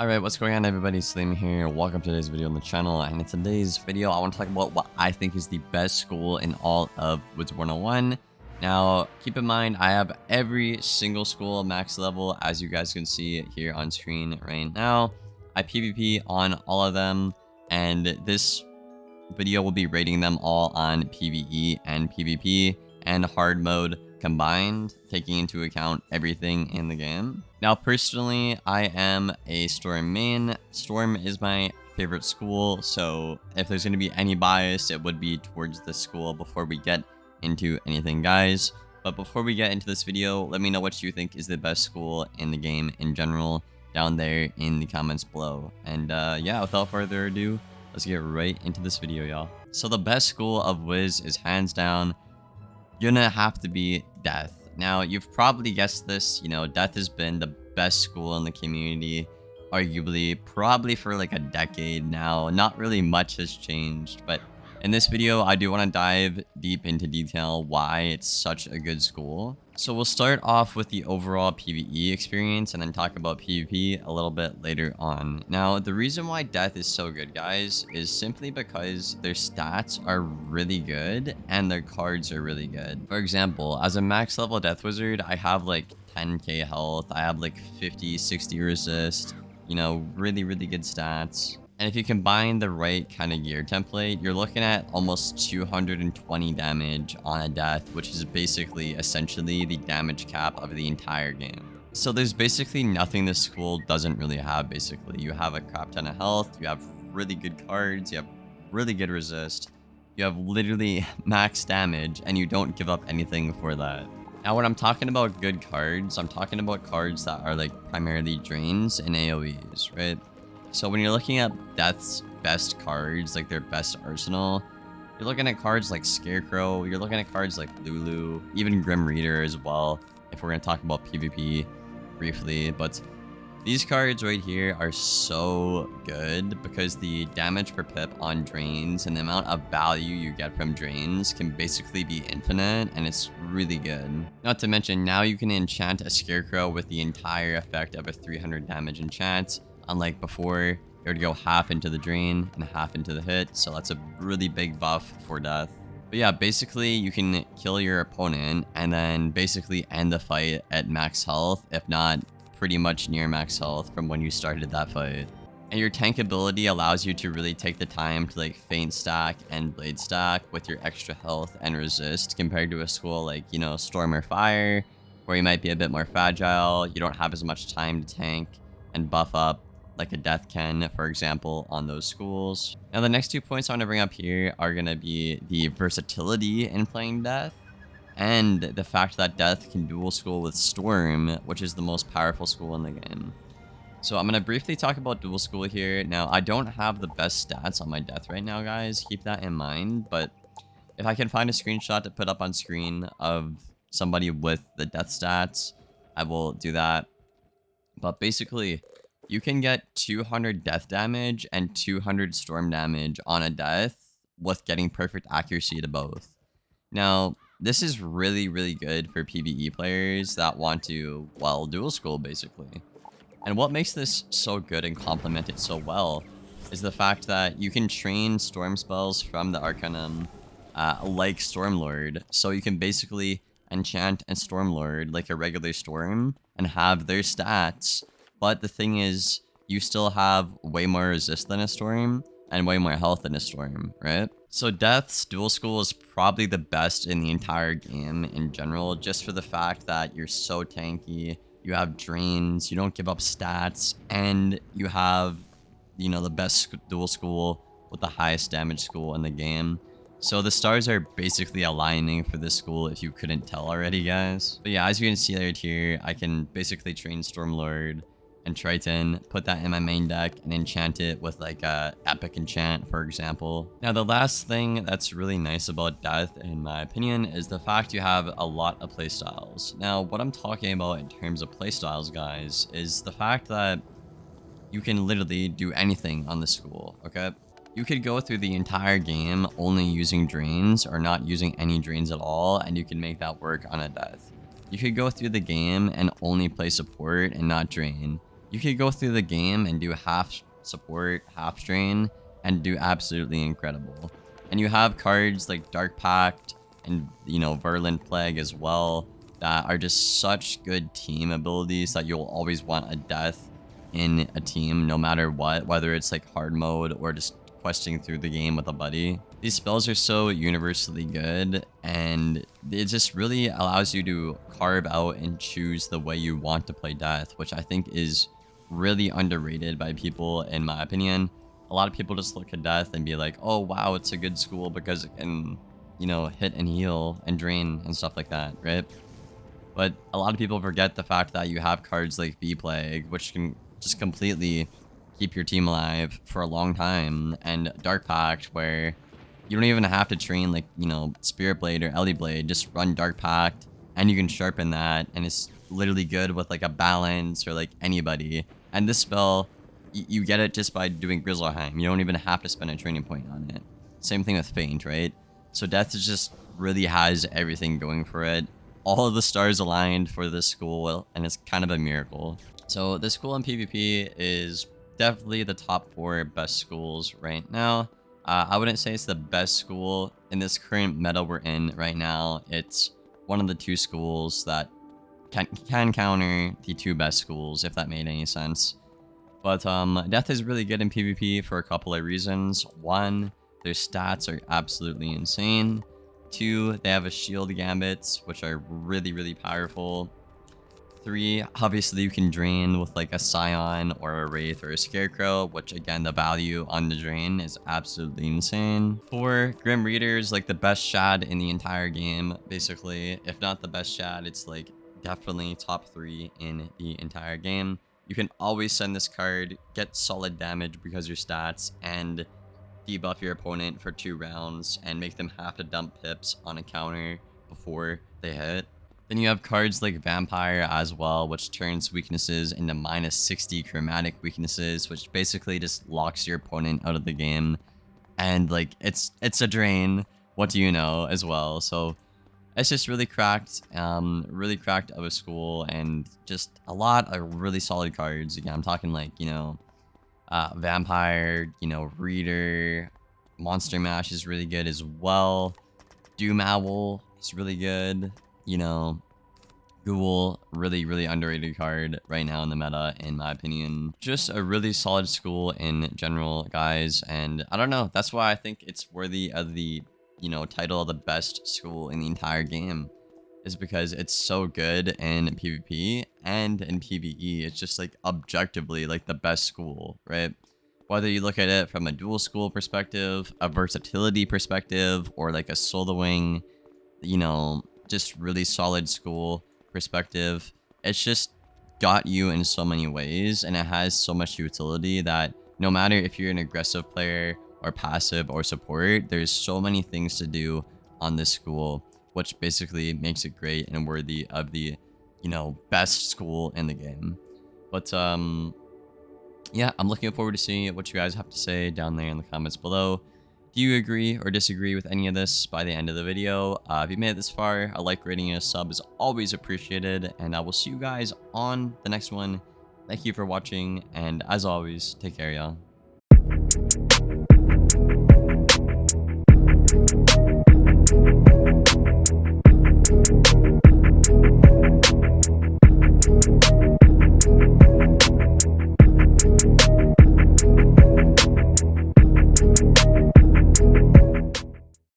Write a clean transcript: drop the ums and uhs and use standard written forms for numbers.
Alright, what's going on everybody, Slim here. Welcome to today's video on the channel, and in today's video I want to talk about what I think is the best school in all of Wizard101. Now, keep in mind, I have every single school max level, as you guys can see here on screen right now. I PvP on all of them, and this video will be rating them all on PvE and PvP and hard mode combined, taking into account everything in the game. Now, personally, I am a Storm main. Storm is my favorite school, so if there's going to be any bias, it would be towards this school before we get into anything, guys. But before we get into this video, let me know what you think is the best school in the game in general down there in the comments below. And yeah, without further ado, let's get right into this video, y'all. So the best school of Wiz is hands down gonna have to be Death. Now, you've probably guessed this, you know, Death has been the best school in the community, arguably, probably for like a decade now. Not really much has changed, but in this video, I do want to dive deep into detail why it's such a good school. So we'll start off with the overall PVE experience and then talk about PvP a little bit later on. Now, the reason why Death is so good, guys, is simply because their stats are really good and their cards are really good. For example, as a max level Death Wizard, I have like 10k health, I have like 50, 60 resist, you know, really good stats. And if you combine the right kind of gear template, you're looking at almost 220 damage on a Death, which is basically essentially the damage cap of the entire game. So there's basically nothing this school doesn't really have, basically. You have a crap ton of health, you have really good cards, you have really good resist, you have literally max damage, and you don't give up anything for that. Now, when I'm talking about good cards, I'm talking about cards that are like primarily drains and AoEs, right? So when you're looking at Death's best cards, like their best arsenal, you're looking at cards like Scarecrow, you're looking at cards like Lulu, even Grim Reader as well, if we're going to talk about PvP briefly. But these cards right here are so good because the damage per pip on drains and the amount of value you get from drains can basically be infinite, and it's really good. Not to mention, now you can enchant a Scarecrow with the entire effect of a 300 damage enchant. Unlike before, you would go half into the drain and half into the hit, so that's a really big buff for Death. But yeah, basically you can kill your opponent and then basically end the fight at max health, if not pretty much near max health from when you started that fight. And your tank ability allows you to really take the time to like feint stack and blade stack with your extra health and resist, compared to a school like, you know, Storm or Fire, where you might be a bit more fragile, you don't have as much time to tank and buff up like a Death can, for example, on those schools. Now, the next 2 points I want to bring up here are going to be the versatility in playing Death, and the fact that Death can dual school with Storm, which is the most powerful school in the game. So I'm going to briefly talk about dual school here. Now, I don't have the best stats on my Death right now, guys. Keep that in mind, but if I can find a screenshot to put up on screen of somebody with the Death stats, I will do that. But basically, you can get 200 Death damage and 200 Storm damage on a Death with getting perfect accuracy to both. Now, this is really good for PvE players that want to, well, dual school basically. And what makes this so good and complement it so well is the fact that you can train Storm spells from the Arcanum like Stormlord. So you can basically enchant a Stormlord like a regular Storm and have their stats. But the thing is, you still have way more resist than a Storm and way more health than a Storm, right? So Death's dual school is probably the best in the entire game in general, just for the fact that you're so tanky, you have drains, you don't give up stats, and you have, you know, the best dual school with the highest damage school in the game. So the stars are basically aligning for this school, if you couldn't tell already, guys. But yeah, as you can see right here, I can basically train Stormlord and Triton, put that in my main deck and enchant it with like a epic enchant, for example. Now, the last thing that's really nice about Death, in my opinion, is the fact you have a lot of playstyles. Now, what I'm talking about in terms of playstyles, guys, is the fact that you can literally do anything on the school, okay? You could go through the entire game only using drains or not using any drains at all, and you can make that work on a Death. You could go through the game and only play support and not drain. you could go through the game and do half support, half strain, and do absolutely incredible. And you have cards like Dark Pact and, you know, Virulent Plague as well that are just such good team abilities that you'll always want a death in a team no matter what, whether it's like hard mode or just questing through the game with a buddy. These spells are so universally good, and it just really allows you to carve out and choose the way you want to play death, which I think is really underrated by people, in my opinion. A lot of people just look at death and be like, oh wow, it's a good school because it can, you know, hit and heal and drain and stuff like that, right? But a lot of people forget the fact that you have cards like V-Plague, which can just completely keep your team alive for a long time, and Dark Pact, where you don't even have to train like, you know, Spirit Blade or Ellie Blade, just run Dark Pact and you can sharpen that, and it's literally good with like a balance or like anybody. And this spell, you get it just by doing Grizzleheim. You don't even have to spend a training point on it. Same thing with Feint, right? So Death is just really has everything going for it. All of the stars aligned for this school, and it's kind of a miracle. So this school in PvP is definitely the top 4 best schools right now. I wouldn't say it's the best school in this current meta we're in right now. It's one of the 2 schools that can counter the 2 best schools, if that made any sense. But Death is really good in PvP for a couple of reasons. 1, their stats are absolutely insane. 2, they have a shield gambits, which are really, really powerful. 3, obviously you can drain with like a Scion or a Wraith or a Scarecrow, which again, the value on the drain is absolutely insane. 4, Grim Reader is like the best shad in the entire game, basically. If not the best shad, it's like definitely top 3 in the entire game. You can always send this card, get solid damage because your stats, and debuff your opponent for 2 rounds and make them have to dump pips on a counter before they hit. Then you have cards like Vampire as well, which turns weaknesses into -60 chromatic weaknesses, which basically just locks your opponent out of the game. And like it's a drain, what do you know, as well. So it's just really cracked of a school, and just a lot of really solid cards. Again, I'm talking like, you know, Vampire, you know, Reader, Monster Mash is really good as well. Doom Owl is really good. You know, Ghoul, really, really underrated card right now in the meta, in my opinion. Just a really solid school in general, guys. And I don't know, that's why I think it's worthy of the, you know, title of the best school in the entire game, is because it's so good in PvP and in PvE. It's just like objectively like the best school, right? Whether you look at it from a dual school perspective, a versatility perspective, or like a soloing, you know, just really solid school perspective, it's just got you in so many ways, and it has so much utility that no matter if you're an aggressive player or passive or support, there's so many things to do on this school, which basically makes it great and worthy of the, you know, best school in the game. But yeah, I'm looking forward to seeing what you guys have to say down there in the comments below. Do you agree or disagree with any of this by the end of the video? If you made it this far, a like, rating, and a sub is always appreciated, and I will see you guys on the next one. Thank you for watching, and as always, take care, y'all.